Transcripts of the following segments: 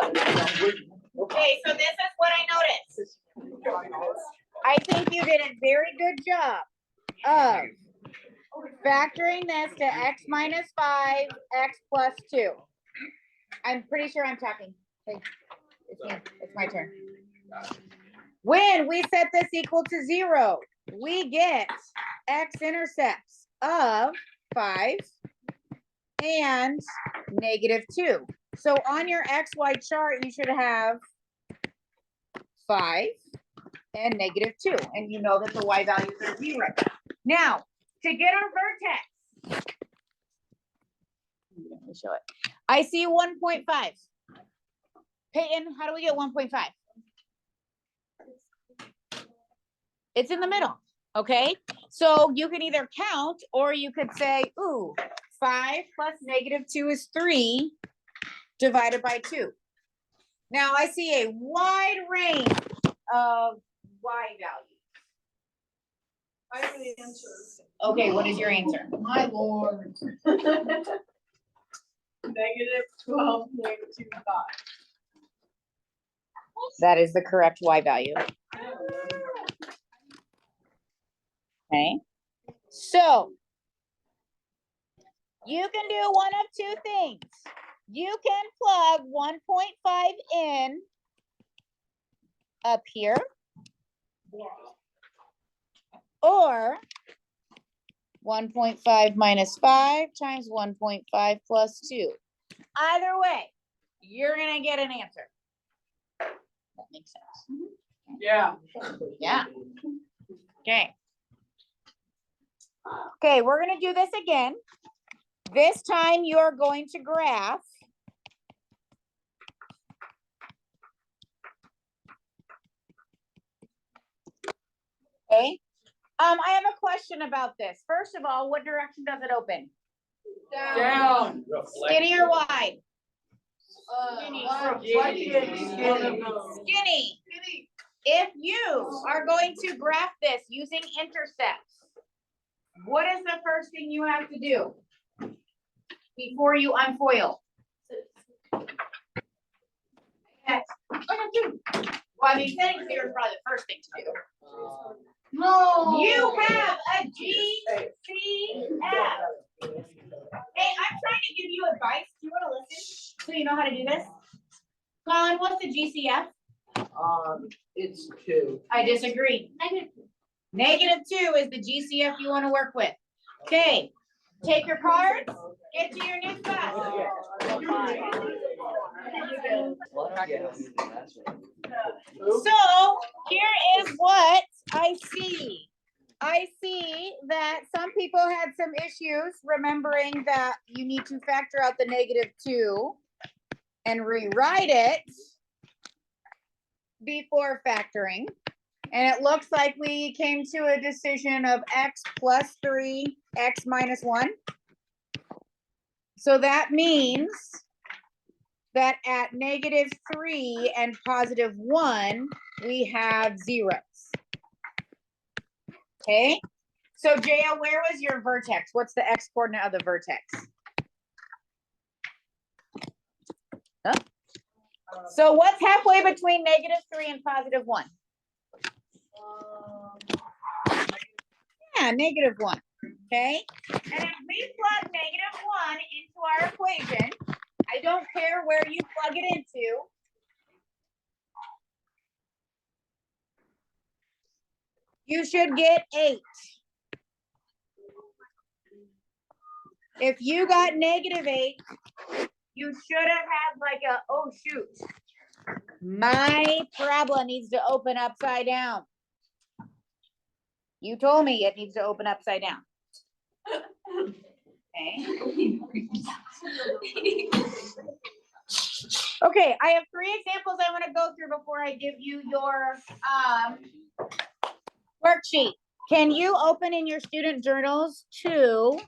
Okay, so this is what I noticed. I think you did a very good job of factoring this to x minus 5, x plus 2. I'm pretty sure I'm talking. Okay. It's me. It's my turn. When we set this equal to 0, we get x-intercepts of 5 and -2. So on your XY chart, you should have 5 and -2. And you know that the Y values are 0. Now, to get our vertex, let me show it. I see 1.5. Peyton, how do we get 1.5? It's in the middle, okay? So you can either count or you could say, ooh, 5 plus -2 is 3 divided by 2. Now I see a wide range of Y values. I have the answer. Okay, what is your answer? My lord. -12, -5. That is the correct Y value. Okay, so you can do one of two things. You can plug 1.5 in up here, or 1.5 minus 5 times 1.5 plus 2. Either way, you're gonna get an answer. That makes sense. Yeah. Yeah. Okay. Okay, we're gonna do this again. This time you are going to graph okay. I have a question about this. First of all, what direction does it open? Down. Skinny or wide? Skinny. Skinny. If you are going to graph this using intercepts, what is the first thing you have to do before you unfoil? Well, I mean, setting zero is probably the first thing to do. No. You have a GCF. Hey, I'm trying to give you advice. Do you want to listen so you know how to do this? Colin, what's the GCF? It's 2. I disagree. -2 is the GCF you want to work with. Okay, take your cards, get to your new class. So here is what I see. I see that some people had some issues remembering that you need to factor out the -2 and rewrite it before factoring. And it looks like we came to a decision of x plus 3, x minus 1. So that means that at -3 and +1, we have zeros. Okay, so Jaya, where was your vertex? What's the x coordinate of the vertex? Huh? So what's halfway between -3 and +1? Yeah, -1. Okay, and if we plug -1 into our equation, I don't care where you plug it into. You should get 8. If you got -8, you should have had like a, oh shoot, my parabola needs to open upside down. You told me it needs to open upside down. Okay. Okay, I have 3 examples I want to go through before I give you your worksheet. Can you open in your student journals to,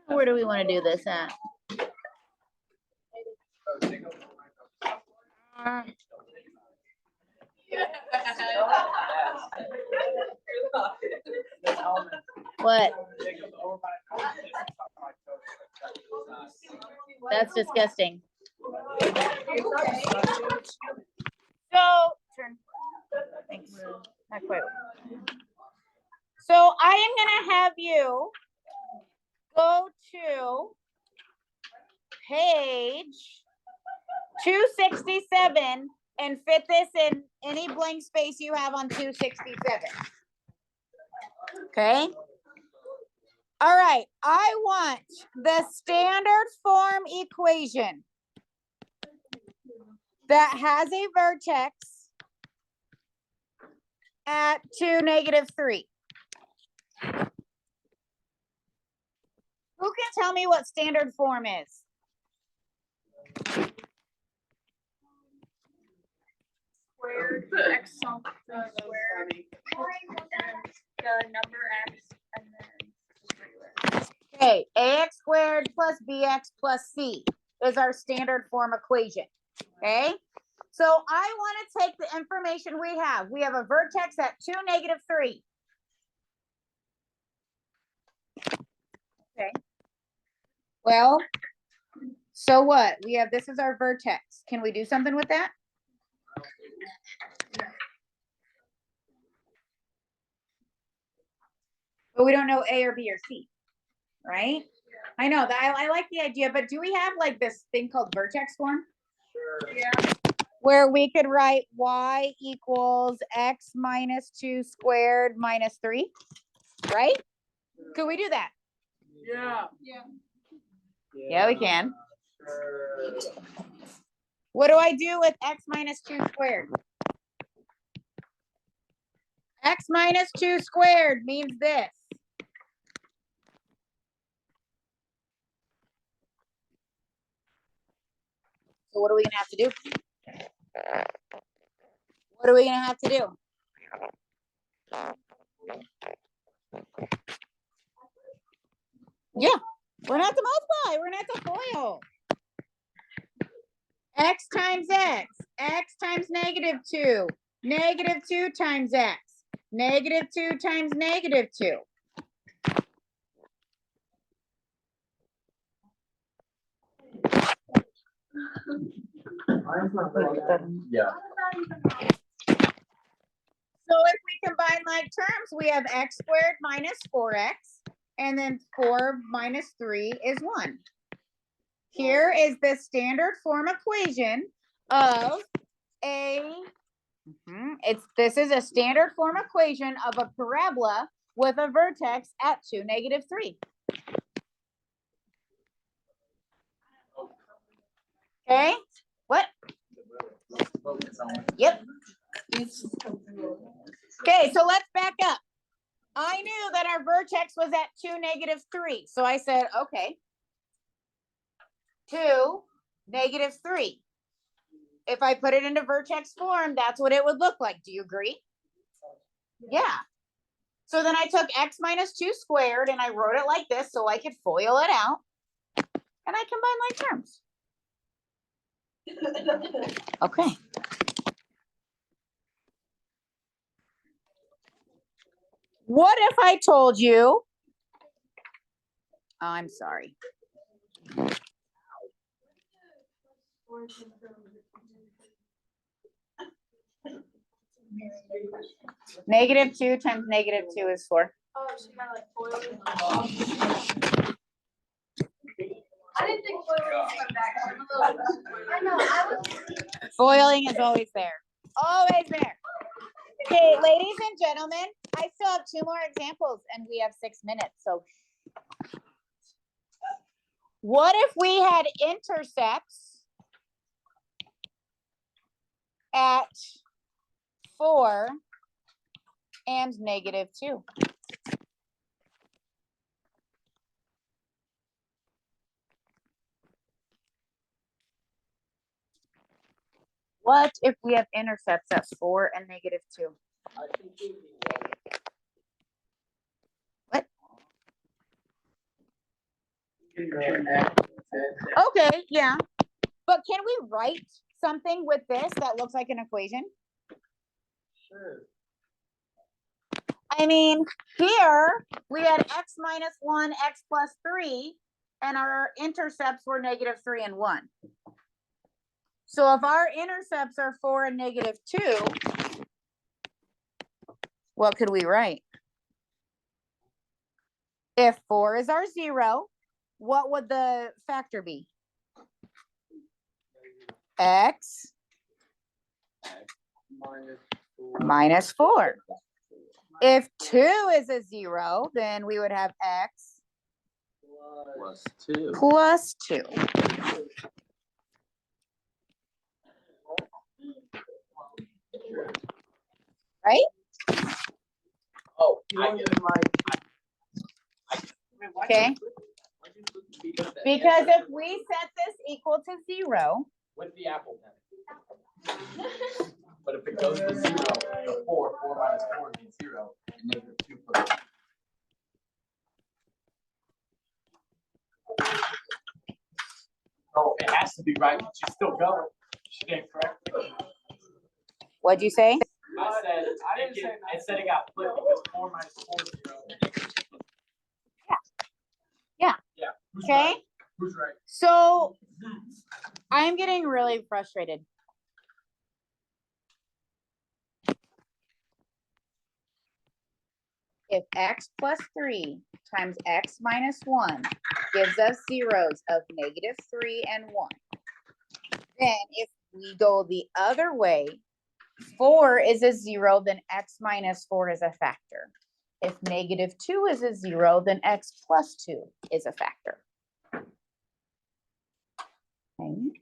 where do we want to do this at? What? That's disgusting. So, turn. Thanks. Not quite. So I am gonna have you go to page 267 and fit this in any blank space you have on 267. Okay. All right. I want the standard form equation that has a vertex at 2, -3. Who can tell me what standard form is? Squared, x sum, the square, and the number x, and then. Okay, ax squared plus bx plus c is our standard form equation. Okay, so I want to take the information we have. We have a vertex at 2, -3. Okay. Well, so what? We have, this is our vertex. Can we do something with that? But we don't know A or B or C, right? I know that I like the idea, but do we have like this thing called vertex form? Sure. Yeah. Where we could write y equals x minus 2 squared minus 3, right? Could we do that? Yeah. Yeah. Yeah, we can. Sure. What do I do with x minus 2 squared? X minus 2 squared means this. So what are we gonna have to do? What are we gonna have to do? Yeah, we're gonna have to multiply. We're gonna have to FOIL. X times x times -2, -2 times x, -2 times -2. Yeah. So if we combine like terms, we have x squared minus 4x, and then 4 minus 3 is 1. Here is the standard form equation of a, this is a standard form equation of a parabola with a vertex at 2, -3. Okay, what? Yep. Okay, so let's back up. I knew that our vertex was at 2, -3. So I said, okay, 2, -3. If I put it into vertex form, that's what it would look like. Do you agree? Yeah. So then I took x minus 2 squared and I wrote it like this so I could FOIL it out. And I combine like terms. Okay. What if I told you, I'm sorry. -2 times -2 is 4. Oh, she got like foiling. I didn't think foiling was come back. I know, I was. Foiling is always there. Always there. Okay, ladies and gentlemen, I still have 2 more examples and we have 6 minutes. So what if we had intercepts at 4 and -2? What if we have intercepts at 4 and -2? What? Okay, yeah. But can we write something with this that looks like an equation? Sure. I mean, here we had x minus 1, x plus 3, and our intercepts were -3 and 1. So if our intercepts are 4 and -2, what could we write? If 4 is our 0, what would the factor be? X minus 4. If 2 is a 0, then we would have X Plus 2. plus 2. Right? Oh, I get it. Okay. Because if we set this equal to 0, With the apple pen. But if it goes to 0, the 4 minus 4 is 0, and -2 plus. Oh, it has to be right, but she's still going. She didn't correct me. what'd you say? I said it got flipped because 4 minus 4 is 0. Yeah. Yeah. Who's Okay. right? Who's right? So I'm getting really frustrated. If x plus 3 times x minus 1 gives us zeros of -3 and 1, then if we go the other way, 4 is a 0, then x minus 4 is a factor. If -2 is a 0, then x plus 2 is a factor. Okay.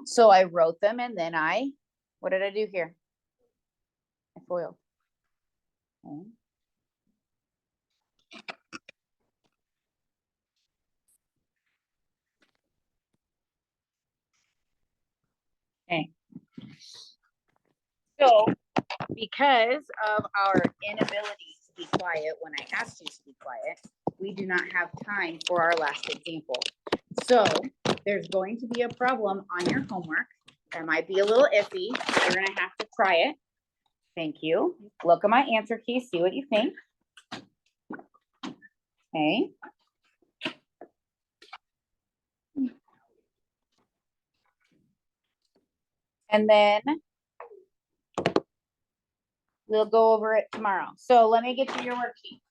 So I wrote them and then what did I do here? I foiled. Okay. Okay. So because of our inability to be quiet when I asked you to be quiet, we do not have time for our last example. So there's going to be a problem on your homework. That might be a little iffy. You're gonna have to try it. Thank you. Look at my answer key, see what you think. Okay. And then we'll go over it tomorrow. So let me get you your worksheet.